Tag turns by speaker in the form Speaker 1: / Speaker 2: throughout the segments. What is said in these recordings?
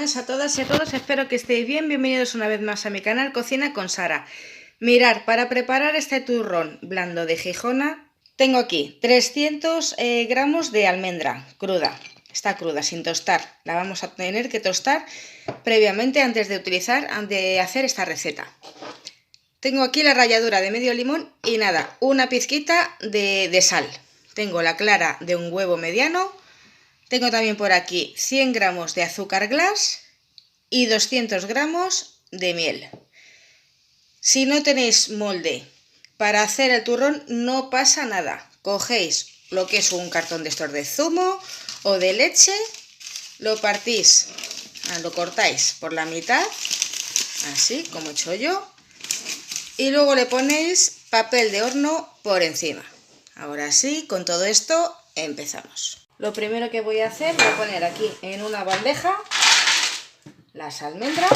Speaker 1: buenas a todas y a todos, espero que estéis bien. Bienvenidos una vez más a mi canal Cocina con Sara. Mirad, para preparar este turrón blando de Gijona, tengo aquí 300 gramos de almendra cruda. Está cruda, sin tostar. La vamos a tener que tostar previamente antes de hacer esta receta. Tengo aquí la ralladura de medio limón y nada, una pizquita de sal. Tengo la clara de un huevo mediano. Tengo también por aquí 100 gramos de azúcar glass y 200 gramos de miel. Si no tenéis molde para hacer el turrón, no pasa nada. Cogéis lo que es un cartón de estos de zumo o de leche, lo partís, lo cortáis por la mitad, así como he hecho yo, y luego le ponéis papel de horno por encima. Ahora sí, con todo esto empezamos. Lo primero que voy a hacer, voy a poner aquí en una bandeja las almendras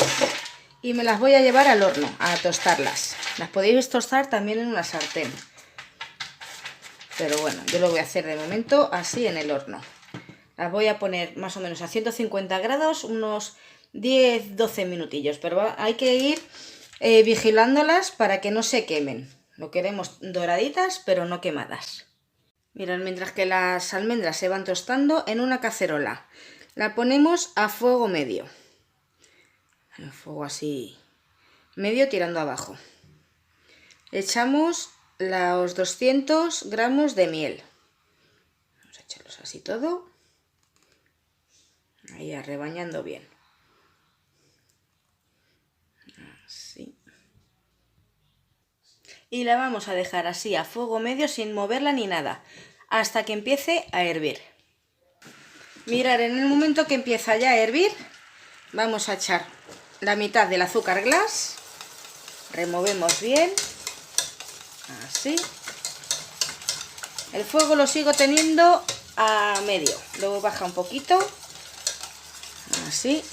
Speaker 1: y me las voy a llevar al horno a tostarlas. Las podéis tostar también en una sartén, pero bueno, yo lo voy a hacer de momento así en el horno. Las voy a poner más o menos a 150 grados, unos 10-12 minutillos, pero hay que ir vigilándolas para que no se quemen. Lo queremos doraditas, pero no quemadas. Mirad, mientras que las almendras se van tostando, en una cacerola la ponemos a fuego medio. A fuego así medio tirando abajo. Echamos los 200 gramos de miel. Vamos a echarlos así todo. Ahí arrebañando bien. Así. Y la vamos a dejar así a fuego medio sin moverla ni nada, hasta que empiece a hervir. Mirad, en el momento que empieza ya a hervir, vamos a echar la mitad del azúcar glass, removemos bien, así. El fuego lo sigo teniendo a medio, luego baja un poquito, así.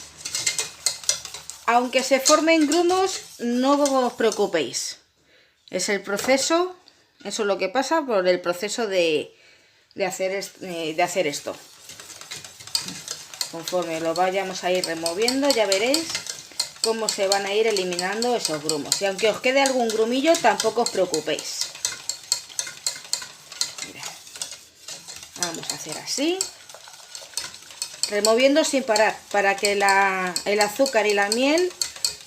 Speaker 1: Aunque se formen grumos, no os preocupéis. Es el proceso, eso es lo que pasa por el proceso de hacer esto. Conforme lo vayamos a ir removiendo, ya veréis cómo se van a ir eliminando esos grumos. Y aunque os quede algún grumillo, tampoco os preocupéis. Mirad. Vamos a hacer así, removiendo sin parar, para que el azúcar y la miel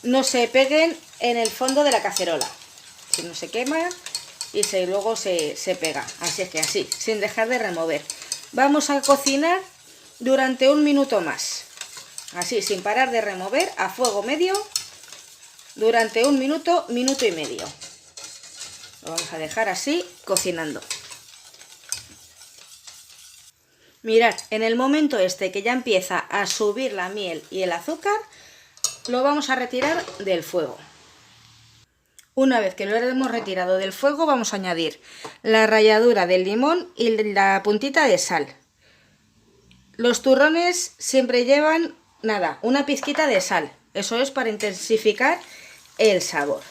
Speaker 1: no se peguen en el fondo de la cacerola. Si no se quema y luego se pega. Así es que así, sin dejar de remover. Vamos a cocinar durante un minuto más. Así, sin parar de remover, a fuego medio, durante un minuto, minuto y medio. Lo vamos a dejar así, cocinando. Mirad, en el momento este que ya empieza a subir la miel y el azúcar, lo vamos a retirar del fuego. Una vez que lo hemos retirado del fuego, vamos a añadir la ralladura del limón y la puntita de sal. Los turrones siempre llevan, nada, una pizquita de sal. Eso es para intensificar el sabor.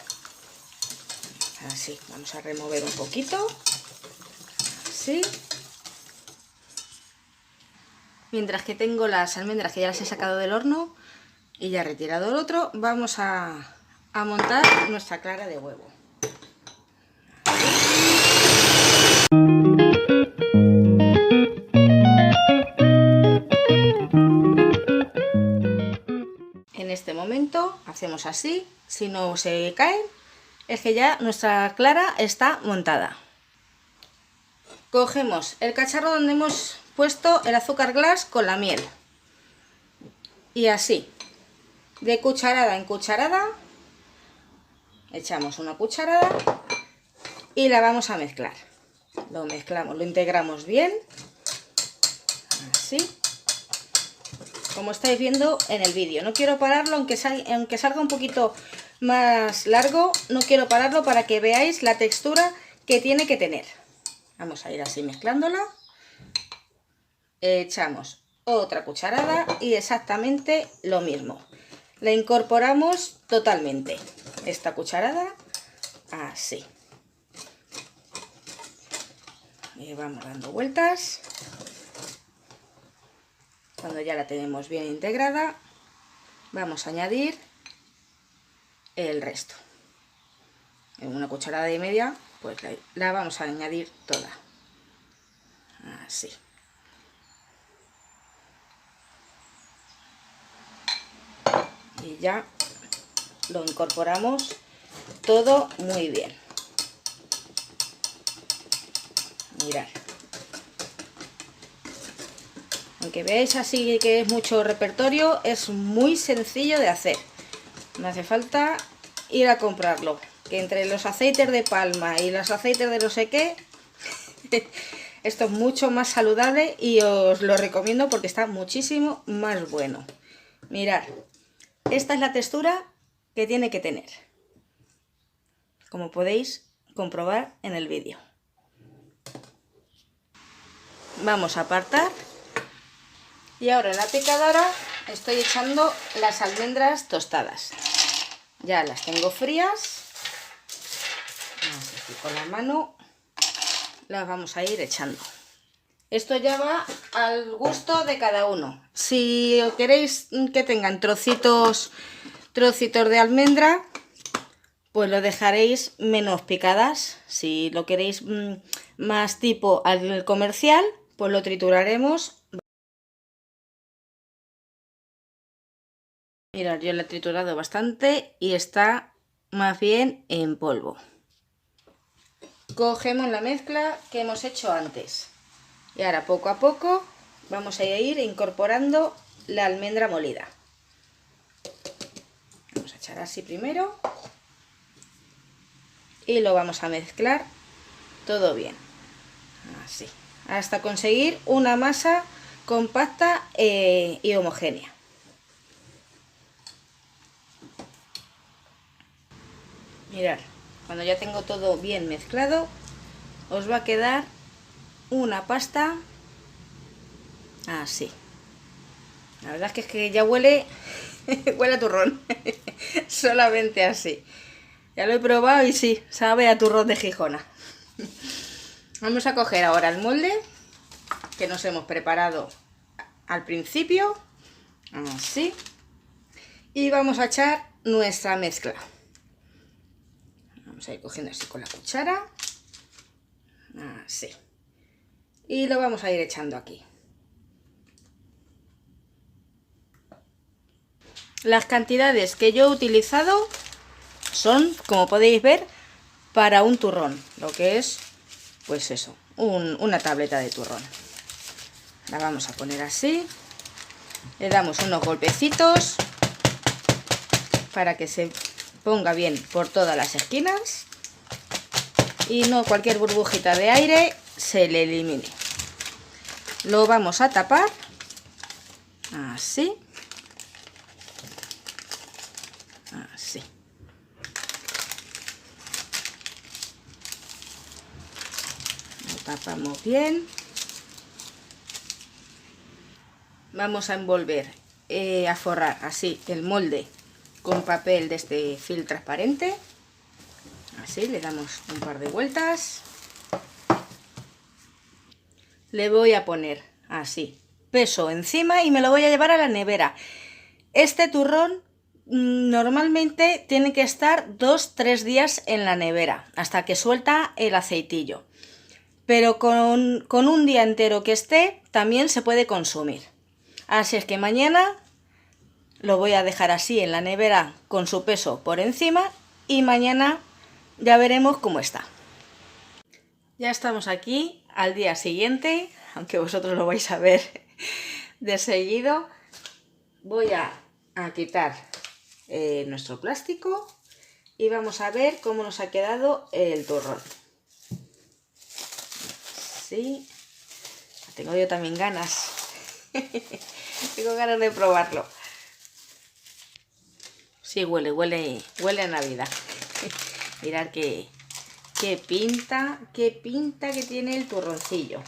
Speaker 1: Así, vamos a remover un poquito. Así. Mientras que tengo las almendras que ya las he sacado del horno y ya he retirado el otro, vamos a montar nuestra clara de huevo. En este momento hacemos así, si no se caen, es que ya nuestra clara está montada. Cogemos el cacharro donde hemos puesto el azúcar glass con la miel y así, de cucharada en cucharada, echamos una cucharada y la vamos a mezclar. Lo mezclamos, lo integramos bien, así, como estáis viendo en el vídeo. No quiero pararlo, aunque salga un poquito más largo, no quiero pararlo para que veáis la textura que tiene que tener. Vamos a ir así mezclándola. Echamos otra cucharada y exactamente lo mismo. La incorporamos totalmente, esta cucharada, así. Y vamos dando vueltas. Cuando ya la tenemos bien integrada, vamos a añadir el resto. En una cucharada y media, pues la vamos a añadir toda. Así. Y ya lo incorporamos todo muy bien. Mirad. Aunque veáis así que es mucho repertorio, es muy sencillo de hacer. No hace falta ir a comprarlo. Que entre los aceites de palma y los aceites de no sé qué, esto es mucho más saludable y os lo recomiendo porque está muchísimo más bueno. Mirad, esta es la textura que tiene que tener, como podéis comprobar en el vídeo. Vamos a apartar y ahora en la picadora estoy echando las almendras tostadas. Ya las tengo frías. Así con la mano las vamos a ir echando. Esto ya va al gusto de cada uno. Si queréis que tengan trocitos de almendra, pues lo dejaréis menos picadas. Si lo queréis más tipo al comercial, pues lo trituraremos. Mirad, yo lo he triturado bastante y está más bien en polvo. Cogemos la mezcla que hemos hecho antes. Y ahora poco a poco vamos a ir incorporando la almendra molida. Vamos a echar así primero. Y lo vamos a mezclar todo bien. Así. Hasta conseguir una masa compacta y homogénea. Mirad, cuando ya tengo todo bien mezclado, os va a quedar una pasta así. La verdad es que ya huele, huele a turrón, solamente así. Ya lo he probado y sí, sabe a turrón de Gijona. Vamos a coger ahora el molde que nos hemos preparado al principio, así, y vamos a echar nuestra mezcla. Vamos a ir cogiendo así con la cuchara, así, y lo vamos a ir echando aquí. Las cantidades que yo he utilizado son, como podéis ver, para un turrón, lo que es, pues eso, una tableta de turrón. La vamos a poner así, le damos unos golpecitos para que se ponga bien por todas las esquinas y no cualquier burbujita de aire se le elimine. Lo vamos a tapar así, así. Lo tapamos bien. Vamos a envolver, a forrar así el molde con papel de este film transparente. Así, le damos un par de vueltas. Le voy a poner así peso encima y me lo voy a llevar a la nevera. Este turrón normalmente tiene que estar 2-3 días en la nevera hasta que suelta el aceitillo. Pero con un día entero que esté también se puede consumir. Así es que mañana lo voy a dejar así en la nevera con su peso por encima y mañana ya veremos cómo está. Ya estamos aquí al día siguiente, aunque vosotros lo vais a ver de seguido. Voy a quitar nuestro plástico y vamos a ver cómo nos ha quedado el turrón. Sí, tengo yo también ganas. Tengo ganas de probarlo. Sí, huele a Navidad. Mirad qué pinta que tiene el turroncillo.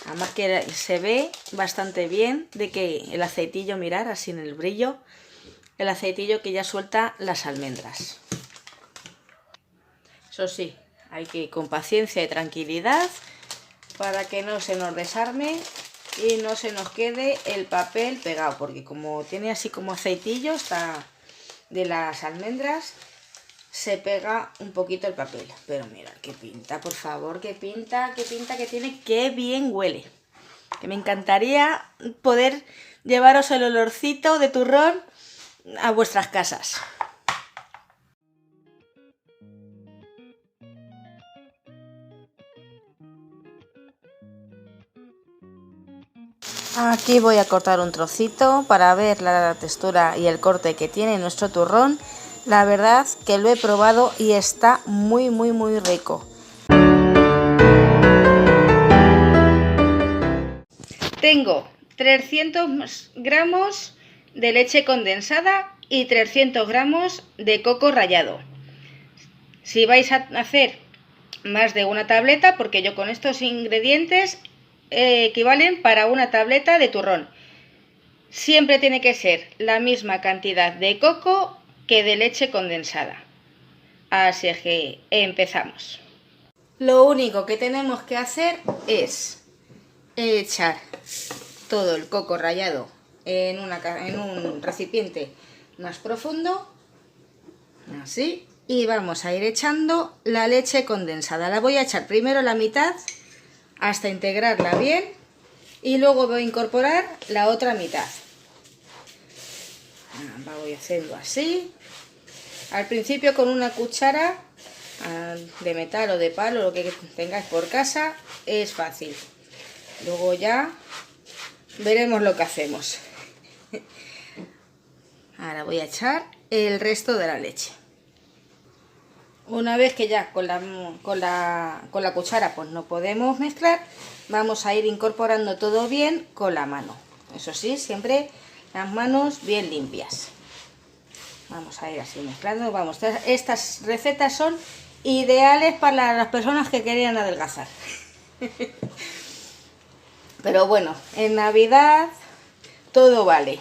Speaker 1: Además que se ve bastante bien de que el aceitillo, mirad, así en el brillo, el aceitillo que ya suelta las almendras. Eso sí, hay que ir con paciencia y tranquilidad para que no se nos desarme y no se nos quede el papel pegado, porque como tiene así como aceitillo está de las almendras, se pega un poquito el papel. Pero mirad qué pinta, por favor, qué pinta que tiene, qué bien huele. Que me encantaría poder llevaros el olorcito de turrón a vuestras casas. Aquí voy a cortar un trocito para ver la textura y el corte que tiene nuestro turrón. La verdad que lo he probado y está muy rico. Tengo 300 gramos de leche condensada y 300 gramos de coco rallado. Si vais a hacer más de una tableta, porque yo con estos ingredientes equivalen para una tableta de turrón. Siempre tiene que ser la misma cantidad de coco que de leche condensada. Así es que empezamos. Lo único que tenemos que hacer es echar todo el coco rallado en un recipiente más profundo, así, y vamos a ir echando la leche condensada. La voy a echar primero la mitad hasta integrarla bien y luego voy a incorporar la otra mitad. La voy haciendo así. Al principio con una cuchara de metal o de palo, lo que tengáis por casa, es fácil. Luego ya veremos lo que hacemos. Ahora voy a echar el resto de la leche. Una vez que ya con la cuchara pues no podemos mezclar, vamos a ir incorporando todo bien con la mano. Eso sí, siempre las manos bien limpias. Vamos a ir así mezclando. Vamos, estas recetas son ideales para las personas que querían adelgazar. Pero bueno, en Navidad todo vale.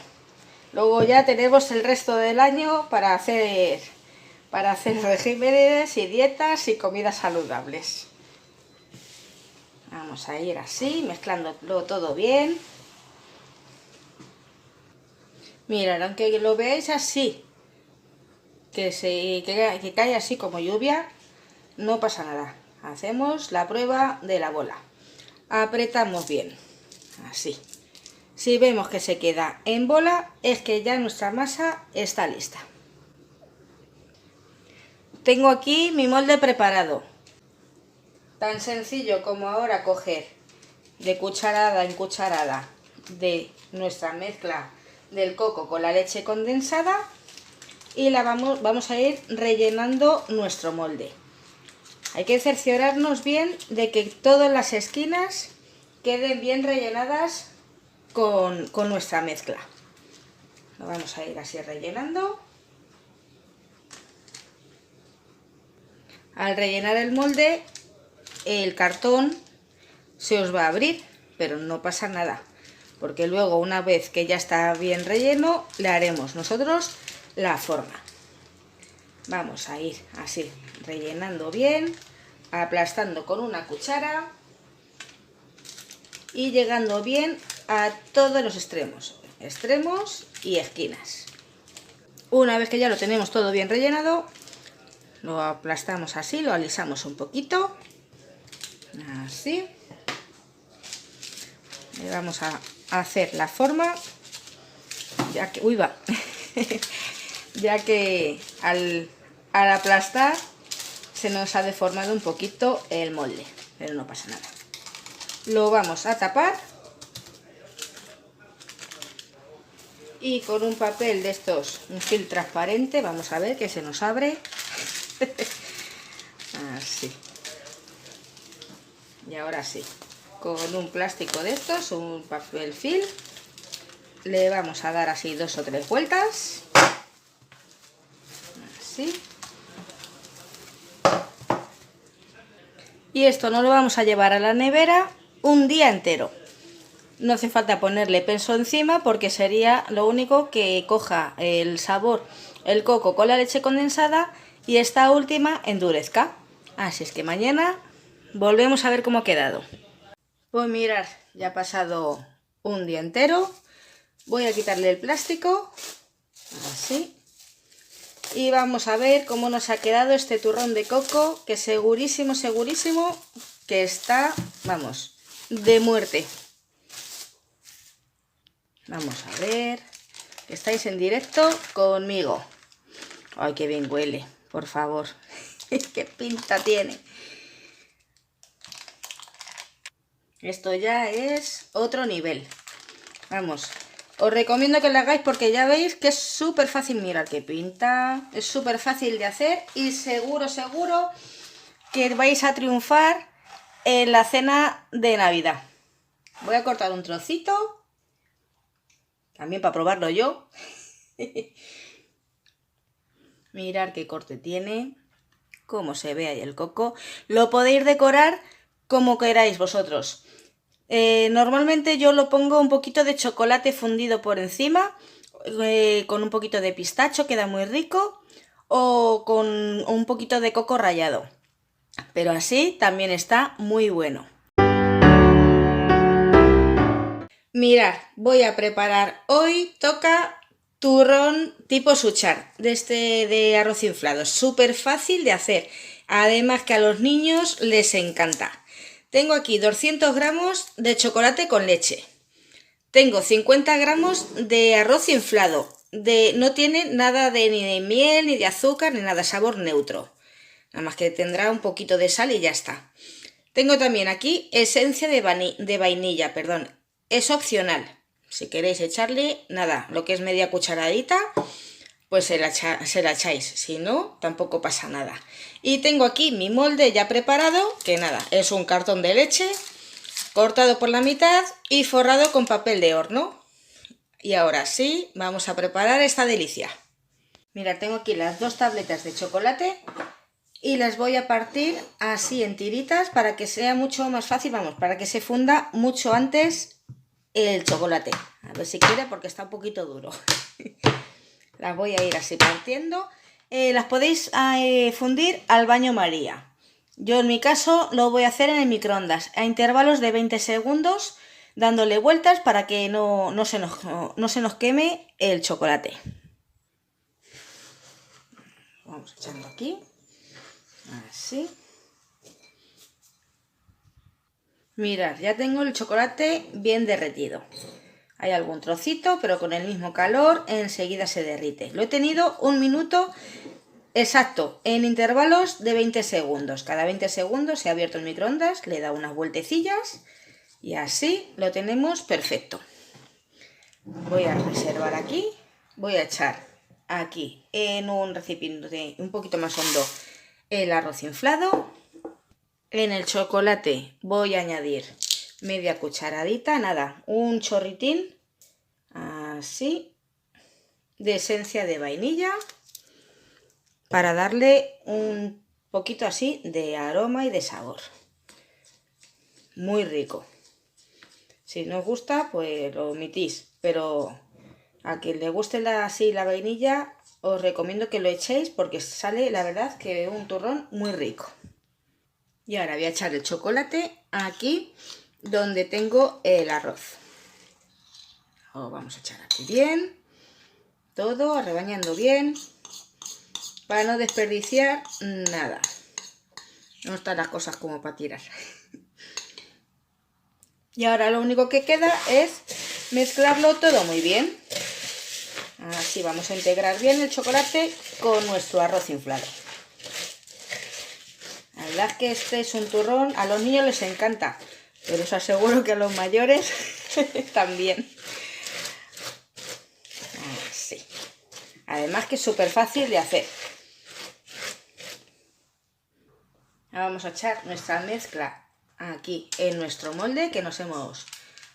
Speaker 1: Luego ya tenemos el resto del año para hacer regímenes y dietas y comidas saludables. Vamos a ir así, mezclándolo todo bien. Mirad, aunque lo veáis así, que cae así como lluvia, no pasa nada. Hacemos la prueba de la bola. Apretamos bien, así. Si vemos que se queda en bola, es que ya nuestra masa está lista. Tengo aquí mi molde preparado. Tan sencillo como ahora coger de cucharada en cucharada de nuestra mezcla del coco con la leche condensada y vamos a ir rellenando nuestro molde. Hay que cerciorarnos bien de que todas las esquinas queden bien rellenadas con nuestra mezcla. Lo vamos a ir así rellenando. Al rellenar el molde, el cartón se os va a abrir, pero no pasa nada, porque luego una vez que ya está bien relleno, le haremos nosotros la forma. Vamos a ir así rellenando bien, aplastando con una cuchara y llegando bien a todos los extremos y esquinas. Una vez que ya lo tenemos todo bien rellenado, lo aplastamos así, lo alisamos un poquito, así. Le vamos a hacer la forma, ya que, ya que al aplastar se nos ha deformado un poquito el molde, pero no pasa nada. Lo vamos a tapar y con un papel de estos, un film transparente, vamos a ver que se nos abre. Así. Y ahora sí, con un plástico de estos, un papel film, le vamos a dar así 2 o 3 vueltas. Así. Y esto no lo vamos a llevar a la nevera un día entero. No hace falta ponerle penso encima porque sería lo único que coja el sabor, el coco con la leche condensada y esta última endurezca. Así es que mañana volvemos a ver cómo ha quedado. Pues mirad, ya ha pasado un día entero. Voy a quitarle el plástico, así. Y vamos a ver cómo nos ha quedado este turrón de coco, que segurísimo, segurísimo que está, vamos, de muerte. Vamos a ver, que estáis en directo conmigo. Ay, qué bien huele, por favor. Qué pinta tiene. Esto ya es otro nivel. Vamos. Os recomiendo que lo hagáis porque ya veis que es súper fácil. Mirad qué pinta. Es súper fácil de hacer y seguro, seguro que vais a triunfar en la cena de Navidad. Voy a cortar un trocito. También para probarlo yo. Mirad qué corte tiene. Cómo se ve ahí el coco. Lo podéis decorar como queráis vosotros. Normalmente yo lo pongo un poquito de chocolate fundido por encima, con un poquito de pistacho, queda muy rico, o con un poquito de coco rallado, pero así también está muy bueno. Mirad, voy a preparar hoy, toca turrón tipo suchar, de arroz inflado, súper fácil de hacer, además que a los niños les encanta. Tengo aquí 200 gramos de chocolate con leche. Tengo 50 gramos de arroz inflado. No tiene nada ni de miel, ni de azúcar, ni nada, sabor neutro. Nada más que tendrá un poquito de sal y ya está. Tengo también aquí esencia de vainilla, perdón. Es opcional. Si queréis echarle, nada, lo que es media cucharadita, pues se la echáis, si no, tampoco pasa nada. Y tengo aquí mi molde ya preparado, que nada, es un cartón de leche, cortado por la mitad y forrado con papel de horno. Y ahora sí, vamos a preparar esta delicia. Mira, tengo aquí las 2 tabletas de chocolate y las voy a partir así en tiritas para que sea mucho más fácil, vamos, para que se funda mucho antes el chocolate. A ver si quiere porque está un poquito duro. Las voy a ir así partiendo. Las podéis fundir al baño María. Yo en mi caso lo voy a hacer en el microondas a intervalos de 20 segundos, dándole vueltas para que no se nos queme el chocolate. Vamos echando aquí. Así. Mirad, ya tengo el chocolate bien derretido. Hay algún trocito, pero con el mismo calor enseguida se derrite. Lo he tenido 1 minuto exacto, en intervalos de 20 segundos. Cada 20 segundos se ha abierto el microondas, le he dado unas vueltecillas y así lo tenemos perfecto. Voy a reservar aquí, voy a echar aquí en un recipiente un poquito más hondo el arroz inflado. En el chocolate voy a añadir media cucharadita, nada, un chorritín, así, de esencia de vainilla, para darle un poquito así de aroma y de sabor. Muy rico. Si no os gusta, pues lo omitís, pero a quien le guste así la vainilla, os recomiendo que lo echéis porque sale, la verdad, que un turrón muy rico. Y ahora voy a echar el chocolate aquí donde tengo el arroz. Lo vamos a echar aquí bien, todo rebañando bien, para no desperdiciar nada. No están las cosas como para tirar. Y ahora lo único que queda es mezclarlo todo muy bien. Así vamos a integrar bien el chocolate con nuestro arroz inflado. La verdad es que este es un turrón, a los niños les encanta, pero os aseguro que a los mayores también. Así. Además que es súper fácil de hacer. Ahora vamos a echar nuestra mezcla aquí en nuestro molde que nos hemos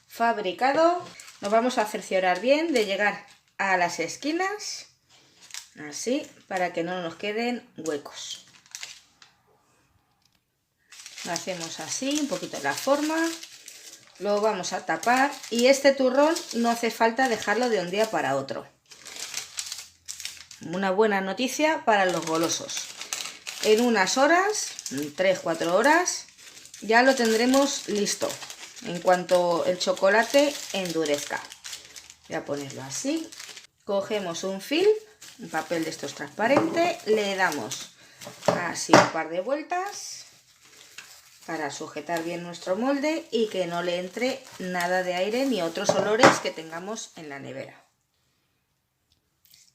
Speaker 1: fabricado. Nos vamos a cerciorar bien de llegar a las esquinas, así, para que no nos queden huecos. Lo hacemos así, un poquito la forma, lo vamos a tapar y este turrón no hace falta dejarlo de un día para otro. Una buena noticia para los golosos. En unas horas, 3-4 horas, ya lo tendremos listo. en cuanto el chocolate endurezca. Voy a ponerlo así. Cogemos un film, un papel de estos transparente, le damos así un par de vueltas para sujetar bien nuestro molde y que no le entre nada de aire ni otros olores que tengamos en la nevera.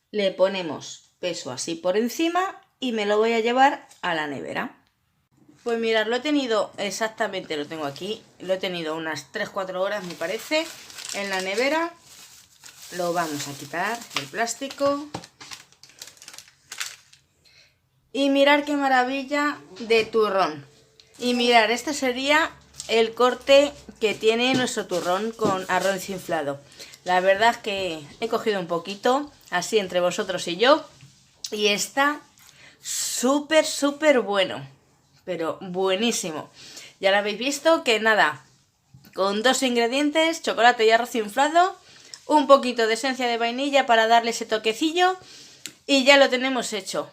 Speaker 1: Le ponemos peso así por encima y me lo voy a llevar a la nevera. Pues mirad, lo he tenido exactamente, lo tengo aquí, lo he tenido unas 3-4 horas me parece en la nevera. Lo vamos a quitar el plástico. Y mirad qué maravilla de turrón. Y mirad, este sería el corte que tiene nuestro turrón con arroz inflado. La verdad es que he cogido un poquito, así entre vosotros y yo, y está súper bueno, pero buenísimo. Ya lo habéis visto que nada, con 2 ingredientes, chocolate y arroz inflado, un poquito de esencia de vainilla para darle ese toquecillo y ya lo tenemos hecho.